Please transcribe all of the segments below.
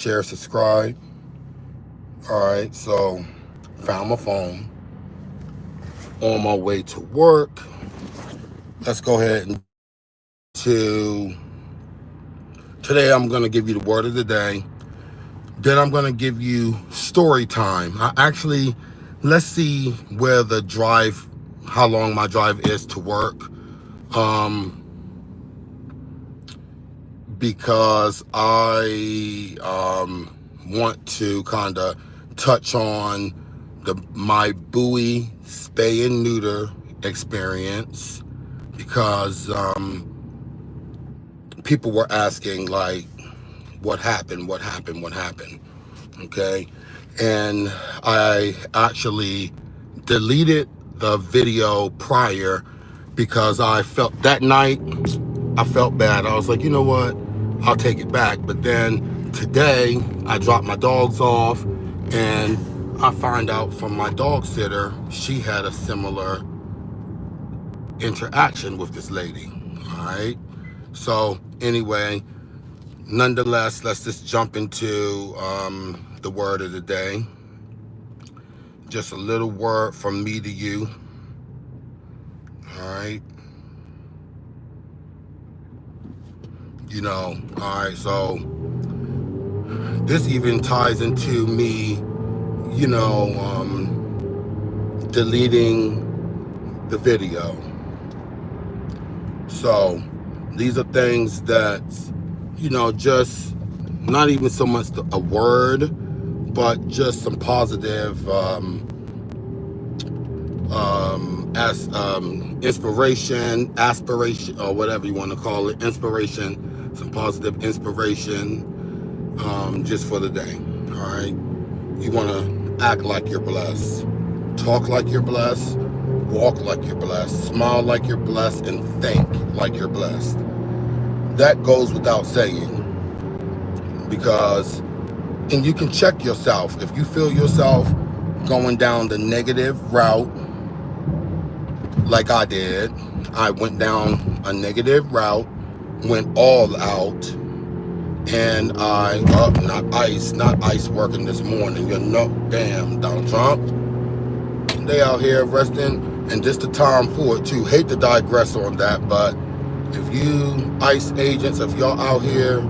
share, subscribe. All right, so found my phone on my way to work. Let's go ahead and to today. I'm going to give you the word of the day. Then I'm going to give you story time. Let's see where the drive, how long my drive is to work. Because I want to kind of touch on my BOWIE spay and neuter experience, because people were asking, like, what happened, okay? And I actually deleted the video prior because I felt that night, I felt bad. I was like, you know what? I'll take it back. But then today, I dropped my dogs off, and I find out from my dog sitter, she had a similar interaction with this lady. All right. So anyway, nonetheless, let's just jump into the word of the day. Just a little word from me to you. All right. All right, so this even ties into me, deleting the video. So these are things that, just not even so much a word, but just some positive inspiration, aspiration, or whatever you want to call it, inspiration, some positive inspiration, just for the day. All right, you want to act like you're blessed, talk like you're blessed, walk like you're blessed, smile like you're blessed, and think like you're blessed. That goes without saying, because, and you can check yourself if you feel yourself going down the negative route. Like I did, I went down a negative route, went all out, and not ice working this morning. Damn, Donald Trump. They out here resting, and just the time for it too. Hate to digress on that, but if you ICE agents, if y'all out here,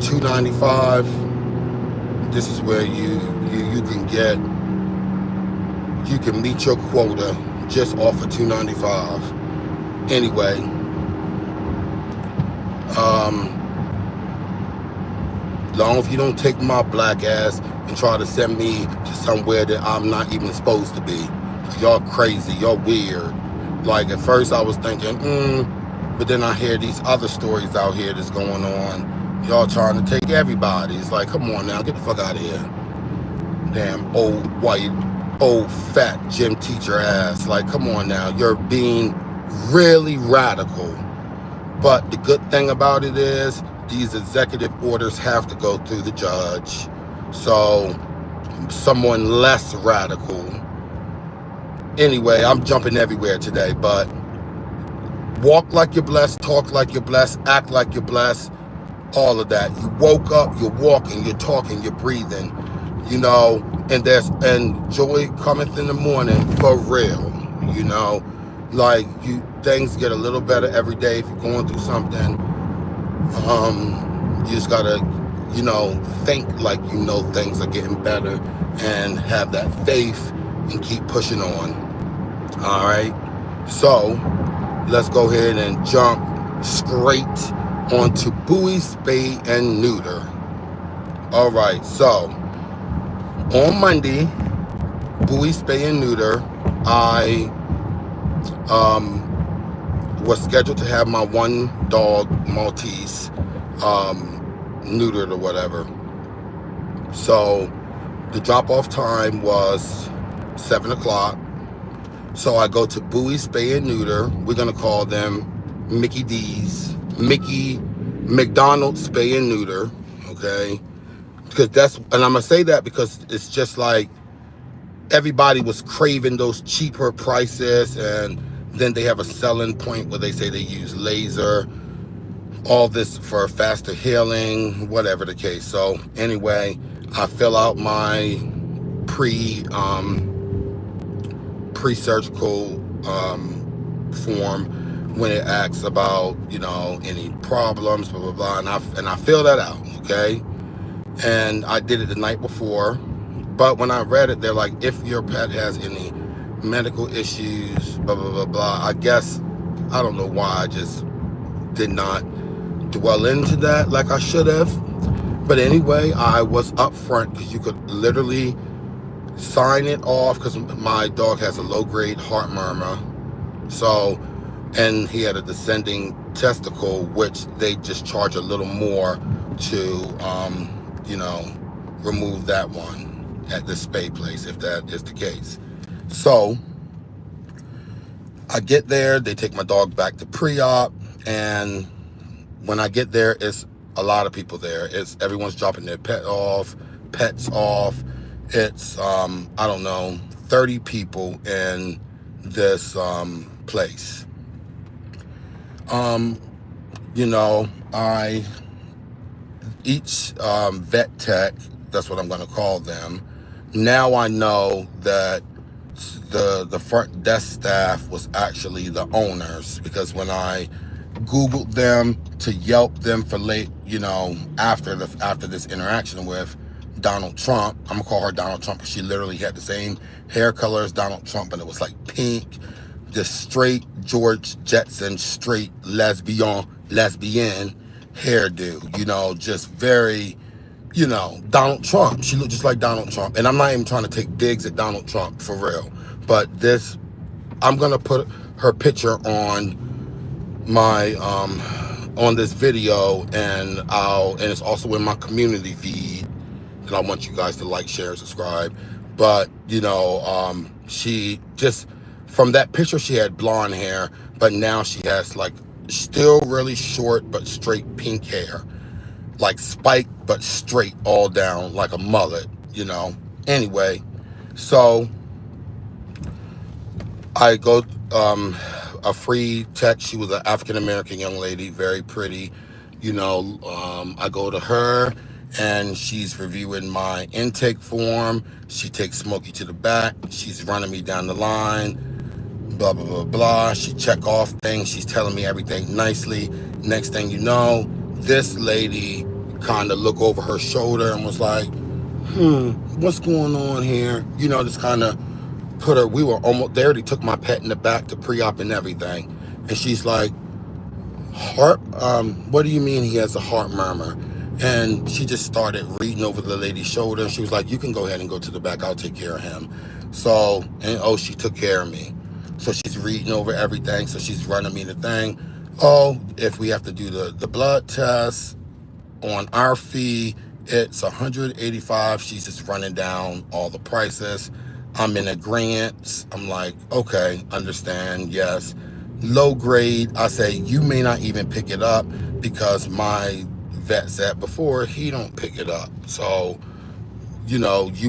295, this is where you can meet your quota just off of 295. Anyway, long as you don't take my black ass and try to send me to somewhere that I'm not even supposed to be. Y'all crazy, y'all weird. Like, at first I was thinking, but then I hear these other stories out here that's going on. Y'all trying to take everybody. It's like, come on now, get the fuck out of here. Damn old white, old fat gym teacher ass. Like, come on now, you're being really radical. But the good thing about it is these executive orders have to go through the judge. So someone less radical. Anyway, I'm jumping everywhere today, but walk like you're blessed, talk like you're blessed, act like you're blessed, all of that. You woke up, you're walking, you're talking, you're breathing, and joy cometh in the morning, for real. Like, things get a little better every day. If you're going through something, you just gotta, think like things are getting better, and have that faith and keep pushing on. All right, so let's go ahead and jump straight onto BOWIE spay and neuter. All right, so on Monday, BOWIE spay and neuter, I was scheduled to have my one dog, Maltese, neutered or whatever. So the drop-off time was 7 o'clock. So I go to BOWIE spay and neuter. We're gonna call them Mickey McDonald's spay and neuter, okay? Because and I'm gonna say that because it's just like everybody was craving those cheaper prices, and then they have a selling point where they say they use laser. all this for faster healing, whatever the case. So anyway, I fill out my pre-surgical form when it asks about, you know, any problems, blah blah blah, and I fill that out, okay? And I did it the night before, but when I read it, they're like, if your pet has any medical issues, blah blah blah blah. I guess I don't know why I just did not dwell into that like I should have. But anyway, I was up front because you could literally sign it off, because my dog has a low-grade heart murmur. So, and he had a descending testicle, which they just charge a little more to, you know, remove that one at the spay place, if that is the case. So, I get there, they take my dog back to pre-op, and when I get there, it's a lot of people there. Everyone's dropping their pets off. It's, I don't know, 30 people in this place. You know, each vet tech, that's what I'm going to call them, now I know that the front desk staff was actually the owners, because when I Googled them to Yelp them for late, you know, after this interaction with Donald Trump, I'm gonna call her Donald Trump because she literally had the same hair color as Donald Trump, and it was like pink, just straight George Jetson, straight lesbian hairdo, you know, just very, you know, Donald Trump. She looked just like Donald Trump. And I'm not even trying to take digs at Donald Trump for real, but this, I'm gonna put her picture on my on this video, and it's also in my community feed, and I want you guys to like, share, and subscribe. But you know, she just, from that picture, she had blonde hair, but now she has like still really short but straight pink hair, like spiked but straight all down like a mullet, you know. Anyway, so I go, a free tech. She was an African-American young lady, very pretty, you know. I go to her, and she's reviewing my intake form. She takes Smokey to the back. She's running me down the line, blah, blah, blah, blah. She check off things. She's telling me everything nicely. Next thing you know, this lady kind of looked over her shoulder and was like, what's going on here? You know, just kind of put her, we were almost, they already took my pet in the back to pre-op and everything. And she's like, heart, what do you mean he has a heart murmur? And she just started reading over the lady's shoulder. And she was like, you can go ahead and go to the back. I'll take care of him. So, and oh, she took care of me. So she's reading over everything. So she's running me the thing. Oh, if we have to do the blood test on our fee, it's $185. She's just running down all the prices. I'm in agreement. I'm like, okay, understand, yes. Low grade, I say, you may not even pick it up, because my vet said before, he don't pick it up. So, you know, you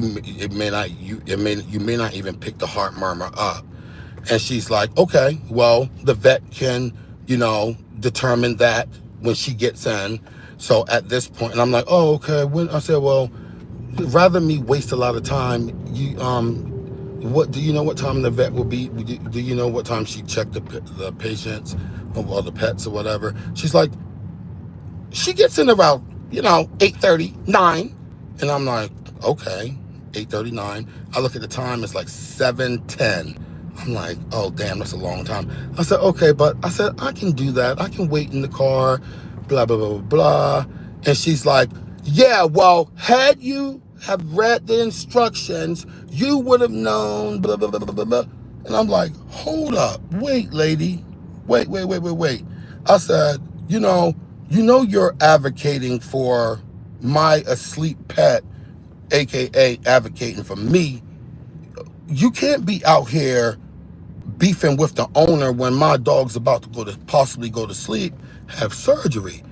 may not even pick the heart murmur up. And she's like, okay, well, the vet can, you know, determine that when she gets in. So at this point, and I'm like, oh, okay. When I said, well, rather me waste a lot of time, what do you know what time the vet will be? Do you know what time she checked the patients or the pets or whatever? She's like, she gets in about, you know, 8:30, 9. And I'm like, okay, 8:30, 9. I look at the time, it's like 7:10. I'm like, oh, damn, that's a long time. I said, okay, but I said, I can do that. I can wait in the car, blah, blah, blah, blah. And she's like, yeah, well, had you have read the instructions, you would have known, blah, blah, blah, blah, blah. And I'm like, hold up, wait, lady, wait. I said, you know you're advocating for my asleep pet, AKA advocating for me. You can't be out here beefing with the owner when my dog's about to possibly go to sleep, have surgery.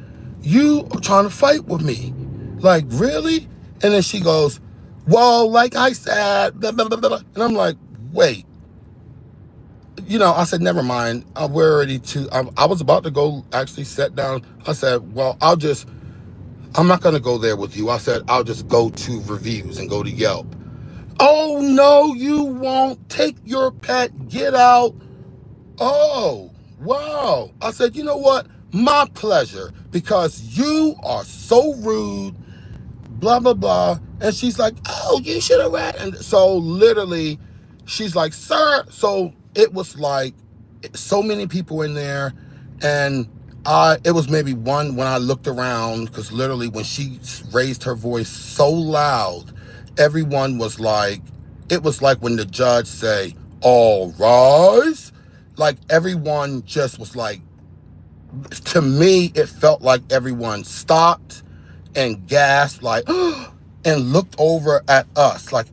You are trying to fight with me. Like, really? And then she goes, well, like I said, blah, blah, blah, blah. And I'm like, wait, you know, I said, never mind. We're ready to, I was about to go actually sit down. I said, well, I'm not going to go there with you. I said, I'll just go to reviews and go to Yelp. Oh, no, you won't. Take your pet. Get out. Oh, wow. I said, you know what? My pleasure, because you are so rude, blah, blah, blah. And she's like, oh, you should have read. And so literally, she's like, sir. So it was like so many people in there. And it was maybe one when I looked around, because literally when she raised her voice so loud, everyone was like, it was like when the judge say, all rise. Like everyone just was like, to me, it felt like everyone stopped and gasped, like, and looked over at us, like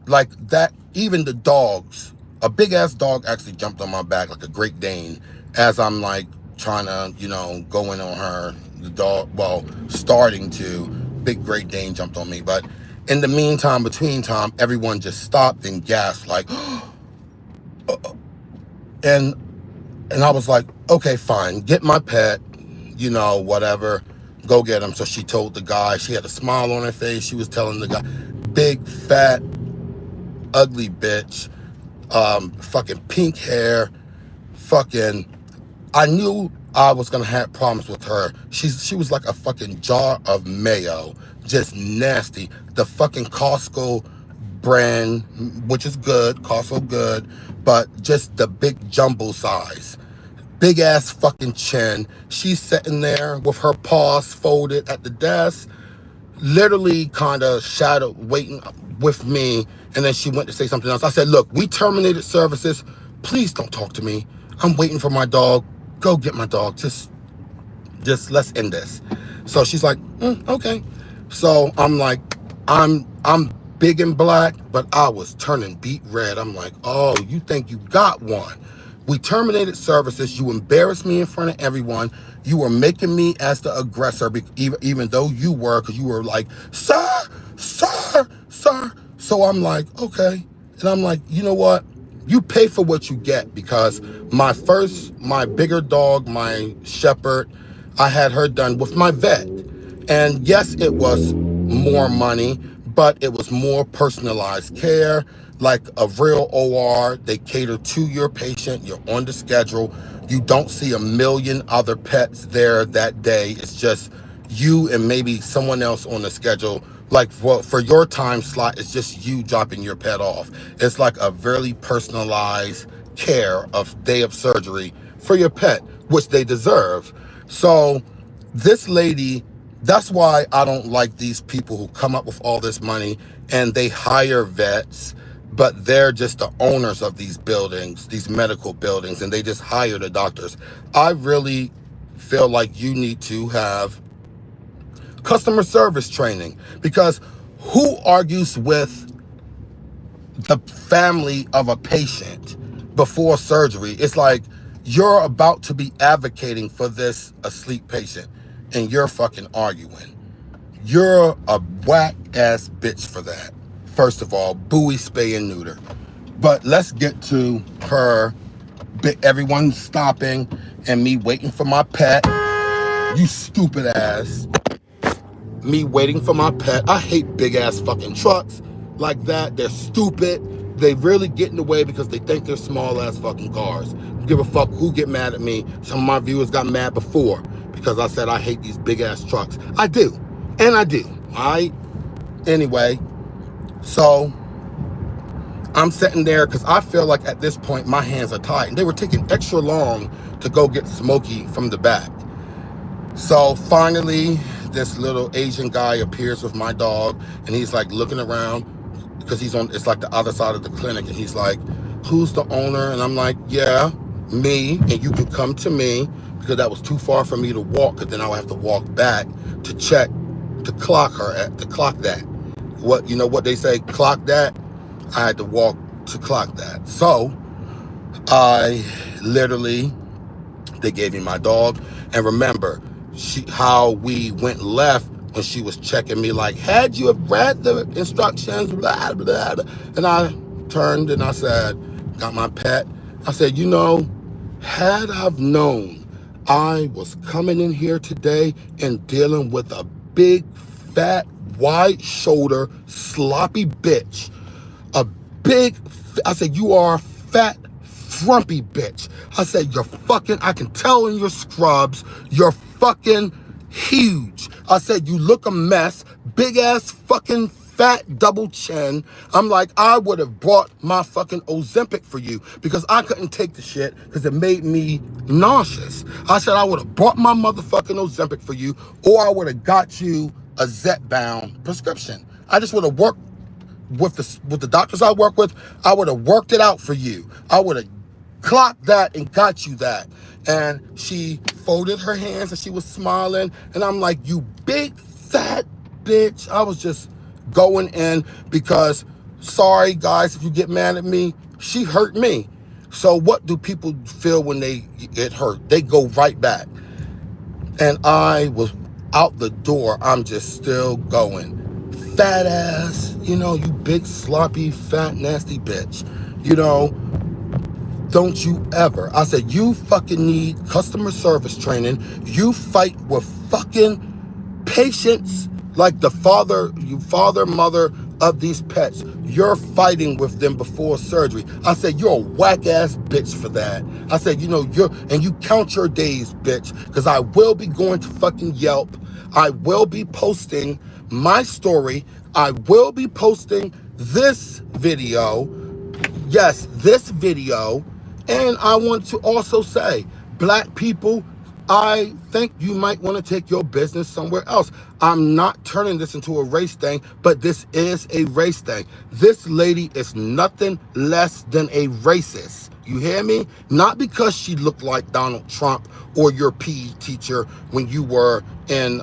like that. Even the dogs, a big ass dog actually jumped on my back, like a Great Dane, as I'm like trying to, you know, go in on her. The dog, well, starting to, big Great Dane jumped on me, but in the meantime, between time, everyone just stopped and gasped, like, and I was like, okay, fine, get my pet, you know, whatever, go get him. So she told the guy, she had a smile on her face. She was telling the guy, big, fat, ugly bitch, fucking pink hair, fucking, I knew I was gonna have problems with her. She was like a fucking jar of mayo, just nasty. The fucking Costco brand, which is good, Costco good, but just the big jumbo size. Big ass fucking chin. She's sitting there with her paws folded at the desk, literally kind of shadowed, waiting with me. And then she went to say something else. I said, look, we terminated services. Please don't talk to me. I'm waiting for my dog. Go get my dog. Just let's end this. So she's like, okay. So I'm like, I'm big and black, but I was turning beet red. I'm like, oh, you think you got one? We terminated services. You embarrassed me in front of everyone. You were making me as the aggressor, even though you were, because you were like, sir, sir, sir. So I'm like, okay. And I'm like, you know what? You pay for what you get, because my bigger dog, my shepherd, I had her done with my vet. And yes, it was more money, but it was more personalized care, like a real OR. They cater to your patient. You're on the schedule. You don't see a million other pets there that day. It's just you and maybe someone else on the schedule. Like for your time slot, it's just you dropping your pet off. It's like a very personalized care of day of surgery for your pet, which they deserve. So this lady, that's why I don't like these people who come up with all this money and they hire vets, but they're just the owners of these buildings, these medical buildings, and they just hire the doctors. I really feel like you need to have customer service training, because who argues with the family of a patient before surgery? It's like you're about to be advocating for this asleep patient and you're fucking arguing. You're a whack ass bitch for that. First of all, BOWIE spay and neuter. But let's get to her. Everyone stopping and me waiting for my pet. You stupid ass. Me waiting for my pet. I hate big ass fucking trucks like that. They're stupid. They really get in the way because they think they're small ass fucking cars. Give a fuck who get mad at me. Some of my viewers got mad before because I said I hate these big ass trucks. I do. And I do. Alright? Anyway, so I'm sitting there because I feel like at this point my hands are tied. And they were taking extra long to go get Smokey from the back. So finally, this little Asian guy appears with my dog, and he's like looking around because it's like the other side of the clinic, and he's like, who's the owner? And I'm like, yeah, me, and you can come to me, because that was too far for me to walk, because then I would have to walk back to check, to clock that. What, you know what they say, clock that? I had to walk to clock that. So I literally, they gave me my dog. And remember, how we went left when she was checking me, like, had you have read the instructions, blah, blah, blah. And I turned and I said, got my pet. I said, you know, had I've known I was coming in here today and dealing with a big, fat, wide shoulder, sloppy bitch, a big, I said, you are a fat, frumpy bitch. I said, you're fucking, I can tell in your scrubs, you're fucking huge. I said, you look a mess, big ass fucking fat double chin. I'm like, I would have brought my fucking Ozempic for you because I couldn't take the shit because it made me nauseous. I said, I would have brought my motherfucking Ozempic for you, or I would have got you a Zepbound prescription. I just would have worked with the doctors I work with. I would have worked it out for you. I would have clocked that and got you that. And she folded her hands and she was smiling. And I'm like, you big fat bitch. I was just going in because, sorry guys, if you get mad at me, she hurt me. So what do people feel when they get hurt? They go right back. And I was out the door. I'm just still going. Fat ass, you know, you big, sloppy, fat, nasty bitch. You know, don't you ever. I said, you fucking need customer service training. You fight with fucking patients like the father, mother of these pets. You're fighting with them before surgery. I said, you're a whack ass bitch for that. I said, you know, and you count your days, bitch, because I will be going to fucking Yelp. I will be posting my story. I will be posting this video. Yes, this video. And I want to also say, black people, I think you might want to take your business somewhere else. I'm not turning this into a race thing, but this is a race thing. This lady is nothing less than a racist. You hear me? Not because she looked like Donald Trump or your PE teacher when you were in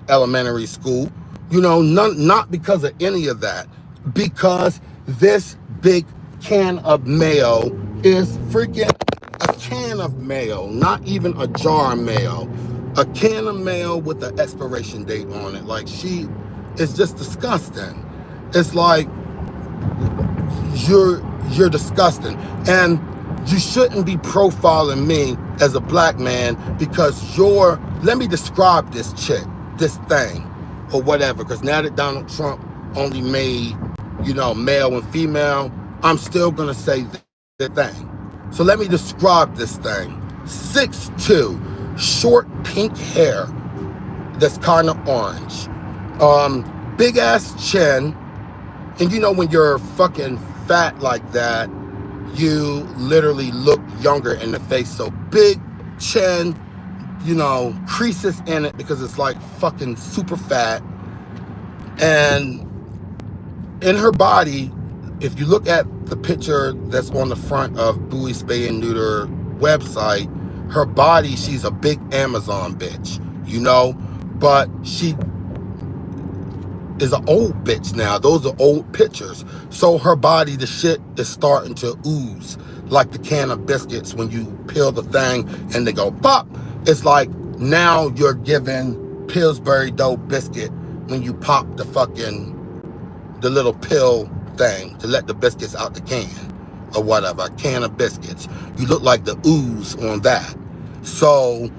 elementary school. You know, not because of any of that. Because this big can of mayo is freaking a can of mayo, not even a jar of mayo. A can of mayo with an expiration date on it. Like, she is just disgusting. It's like, you're disgusting. And you shouldn't be profiling me as a black man because let me describe this chick, this thing, or whatever, because now that Donald Trump only made, you know, male and female, I'm still gonna say the thing. So let me describe this thing. 6'2", short pink hair that's kind of orange. Big ass chin. And you know when you're fucking fat like that, you literally look younger in the face. So big chin, you know, creases in it because it's like fucking super fat. And in her body, if you look at the picture that's on the front of BOWIE Spay and Neuter website, her body, she's a big Amazon bitch, you know, but she is an old bitch now. Those are old pictures. So her body, the shit is starting to ooze like the can of biscuits when you peel the thing and they go pop. It's like now you're giving Pillsbury dough biscuit when you pop the little pill thing to let the biscuits out the can or whatever, a can of biscuits. You look like the ooze on that. So,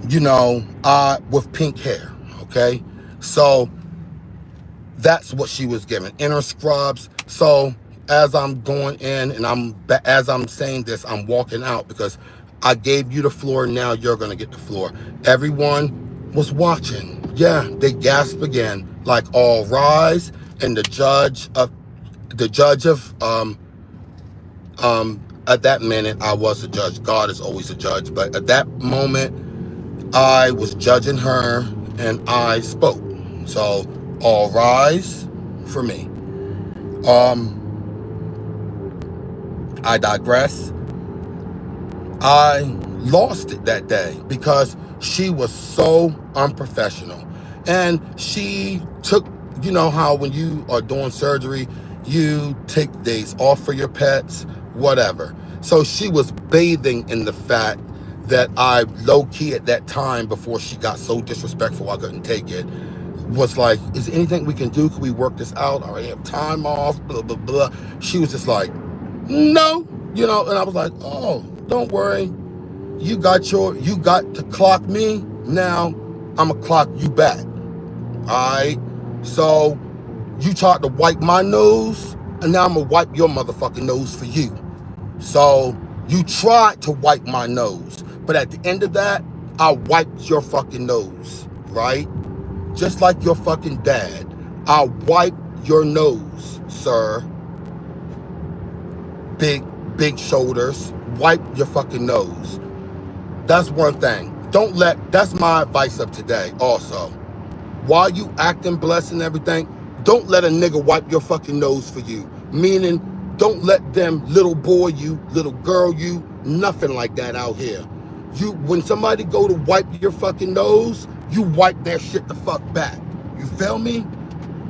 you know, with pink hair, okay? So that's what she was given, inner scrubs. So as I'm going in and as I'm saying this, I'm walking out because I gave you the floor. Now you're going to get the floor. Everyone was watching. Yeah, they gasped again, like all rise. And the judge of at that minute, I was a judge. God is always a judge. But at that moment, I was judging her and I spoke. So all rise for me. I digress. I lost it that day because she was so unprofessional. And she took, you know how when you are doing surgery, you take days off for your pets, whatever. So she was bathing in the fact that I low-key at that time, before she got so disrespectful I couldn't take it, was like, is there anything we can do? Can we work this out? I already have time off, blah, blah, blah. She was just like, no. You know, and I was like, oh, don't worry. You got to clock me. Now I'm going to clock you back. All right? So you tried to wipe my nose, and now I'm going to wipe your motherfucking nose for you. So you tried to wipe my nose, but at the end of that, I wiped your fucking nose, right? Just like your fucking dad. I wiped your nose, sir. Big shoulders. Wipe your fucking nose. That's one thing. That's my advice of today also. While you acting blessed and everything, don't let a nigga wipe your fucking nose for you. Meaning, don't let them little boy you, little girl you, nothing like that out here. When somebody go to wipe your fucking nose, you wipe their shit the fuck back. You feel me?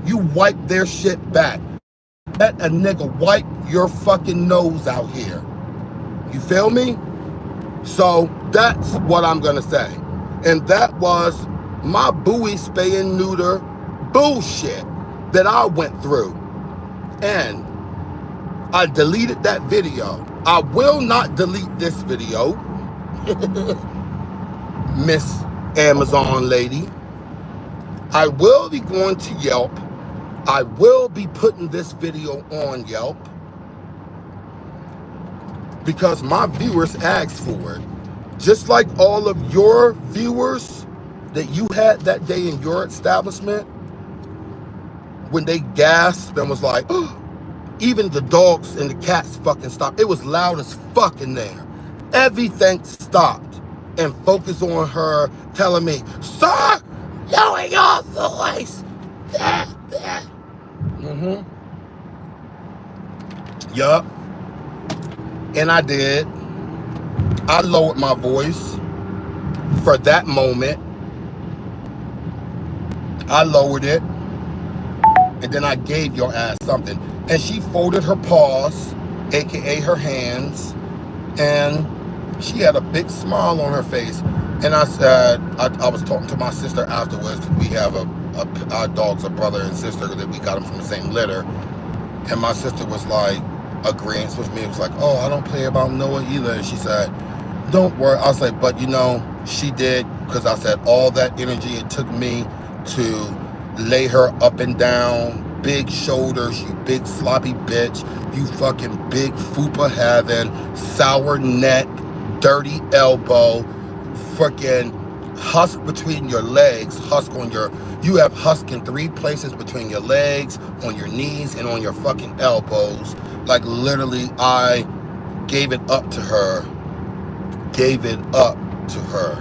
You wipe their shit back. Let a nigga wipe your fucking nose out here. You feel me? So that's what I'm gonna say. And that was my BOWIE spay and neuter bullshit that I went through. And I deleted that video. I will not delete this video. Miss Amazon lady. I will be going to Yelp. I will be putting this video on Yelp because my viewers asked for it. Just like all of your viewers that you had that day in your establishment, when they gasped and was like, oh, even the dogs and the cats fucking stopped. It was loud as fuck in there. Everything stopped and focused on her telling me, sir, lower your voice. Yup. And I did. I lowered my voice for that moment. I lowered it. And then I gave your ass something. And she folded her paws, aka her hands, and she had a big smile on her face. And I said, I was talking to my sister afterwards. We have our dog's a brother and sister that we got them from the same litter. And my sister was like, agreeing with me. It was like, oh, I don't play about Noah either. And she said, don't worry. I was like, but you know, she did, because I said all that energy it took me to lay her up and down, big shoulders, you big sloppy bitch, you fucking big fupa having, sour neck, dirty elbow, fucking husk between your legs, you have husk in 3 places between your legs, on your knees, and on your fucking elbows. Like literally, I gave it up to her.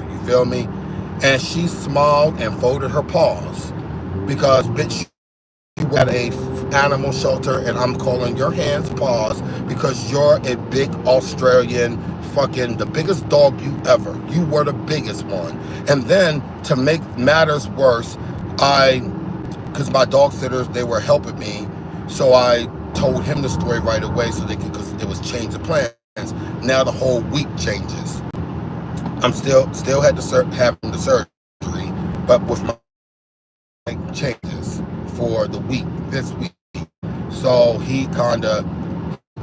You feel me? And she smiled and folded her paws. Because, bitch, you were at a animal shelter and I'm calling your hands paws because you're a big Australian fucking, the biggest dog ever. You were the biggest one. And then, to make matters worse, because my dog sitters, they were helping me, so I told him the story right away so they could, because it was change of plans. Now the whole week changes. I'm still had to having the surgery, but with my changes for the week, this week. So he kind of,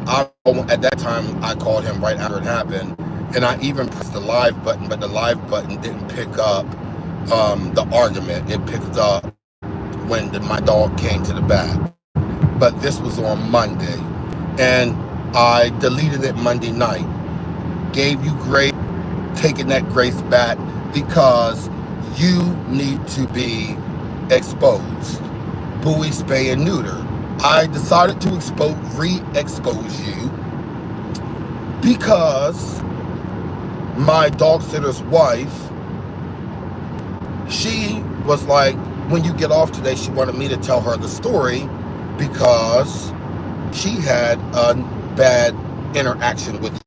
at that time, I called him right after it happened, and I even pressed the live button, but the live button didn't pick up the argument. It picked up when my dog came to the back. But this was on Monday, and I deleted it Monday night. Gave you grace, taking that grace back, because you need to be exposed. BOWIE spay and neuter. I decided to re-expose you because my dog sitter's wife, she was like, when you get off today, she wanted me to tell her the story because she had a bad interaction with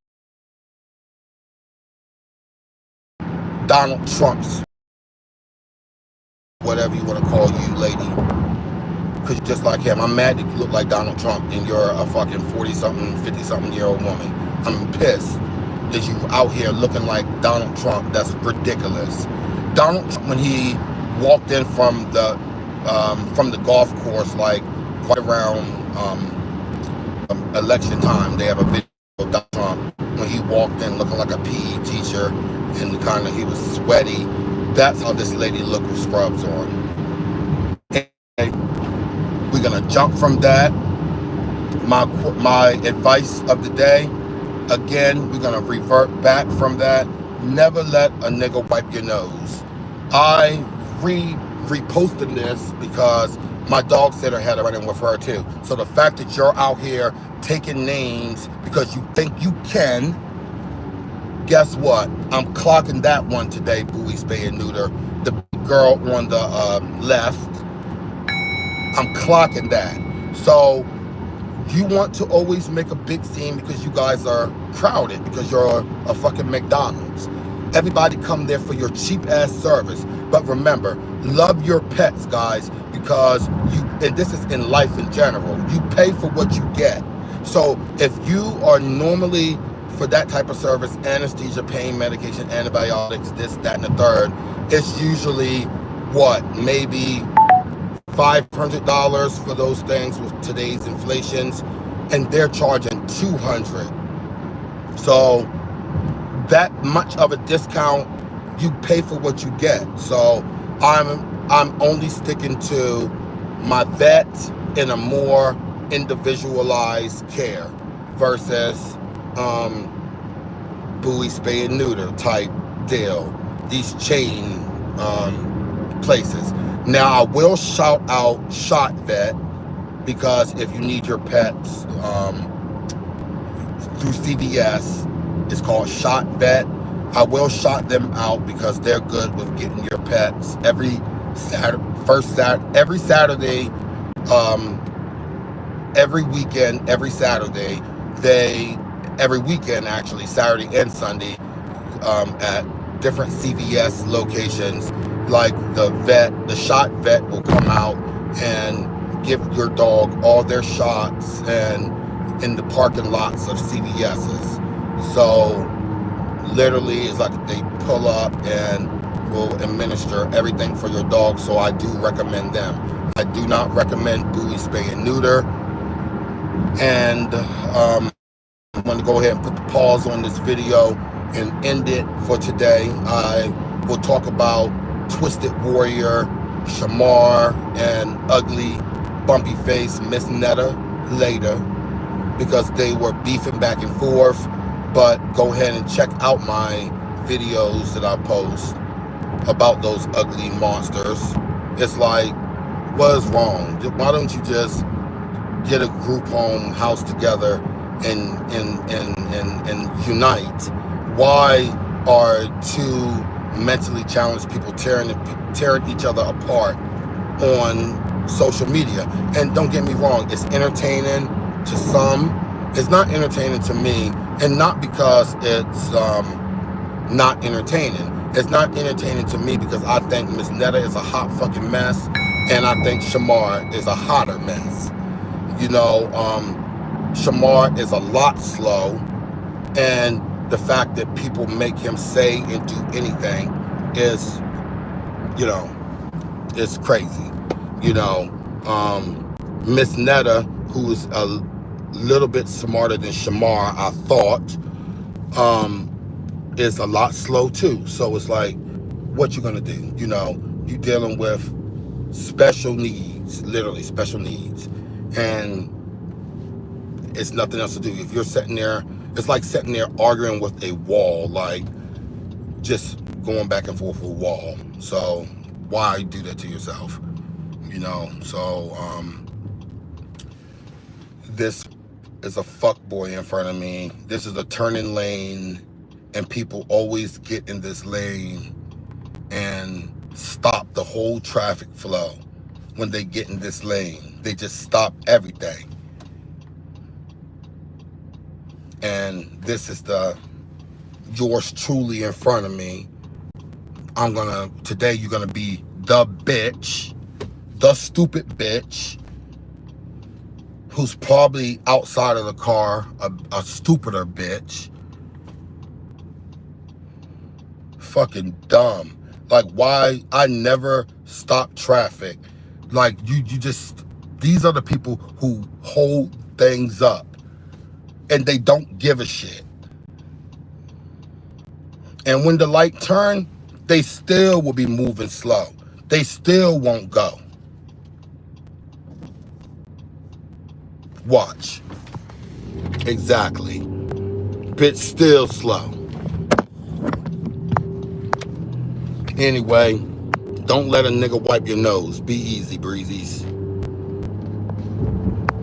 Donald Trump's, whatever you want to call you, lady. Because you're just like him. I'm mad that you look like Donald Trump and you're a fucking 40-something, 50-something-year-old woman. I'm pissed that you out here looking like Donald Trump. That's ridiculous. Donald Trump, when he walked in from the golf course, like right around election time, they have a video of Donald Trump Trump when he walked in looking like a PE teacher and kind of he was sweaty. That's how this lady looked with scrubs on. And we're gonna jump from that. My advice of the day, again, we're gonna revert back from that. Never let a nigga wipe your nose. I reposted this because my dog sitter had a run-in with her too. So the fact that you're out here taking names because you think you can, guess what? I'm clocking that one today, Bowie Spay and Neuter. The girl on the left, I'm clocking that. So you want to always make a big scene because you guys are crowded, because you're a fucking McDonald's. Everybody come there for your cheap ass service. But remember, love your pets, guys, because and this is in life in general, you pay for what you get. So if you are normally, for that type of service, anesthesia, pain medication, antibiotics, this, that, and the third, it's usually what, maybe $500 for those things with today's inflations, and they're charging $200. So that much of a discount, you pay for what you get. So I'm only sticking to my vet in a more individualized care versus Bowie Spay and Neuter type deal, these chain places. Now I will shout out Shot Vet, because if you need your pets through CVS, it's called Shot Vet. I will shout them out because they're good with getting your pets every Saturday, every Saturday, every weekend, every Saturday. Every weekend actually, Saturday and Sunday, at different CVS locations. Like the Shot Vet will come out and give your dog all their shots and in the parking lots of CVS's. So literally it's like they pull up and will administer everything for your dog. So I do recommend them. I do not recommend Bowie Spay and Neuter. And I'm going to go ahead and put the pause on this video and end it for today. I will talk about Twisted Warrior, Shamar, and ugly, bumpy face Miss Netta later, because they were beefing back and forth. But go ahead and check out my videos that I post about those ugly monsters. It's like, what is wrong? Why don't you just get a group home house together and unite? Why are two mentally challenged people tearing each other apart on social media? And don't get me wrong, it's entertaining to some. It's not entertaining to me, and not because it's not entertaining. It's not entertaining to me because I think Miss Netta is a hot fucking mess, and I think Shamar is a hotter mess. You know, Shamar is a lot slow, and the fact that people make him say and do anything is, you know, it's crazy. You know, Miss Netta, who is a little bit smarter than Shamar, I thought, is a lot slow too. So it's like, what you gonna do? You know, you dealing with special needs, literally special needs, and it's nothing else to do. If you're sitting there, it's like sitting there arguing with a wall, like just going back and forth with a wall. So why do that to yourself? You know, so this is a fuck boy in front of me. This is a turning lane, and people always get in this lane and stop the whole traffic flow. When they get in this lane, they just stop everything. And this is the yours truly in front of me. Today you're gonna be the bitch, the stupid bitch, who's probably outside of the car, a stupider bitch. Fucking dumb. Like, why I never stop traffic. Like, you just, these are the people who hold things up, and they don't give a shit. And when the light turn, they still will be moving slow. They still won't go. Watch. Exactly. Bitch still slow. Anyway, don't let a nigga wipe your nose. Be easy, breezies.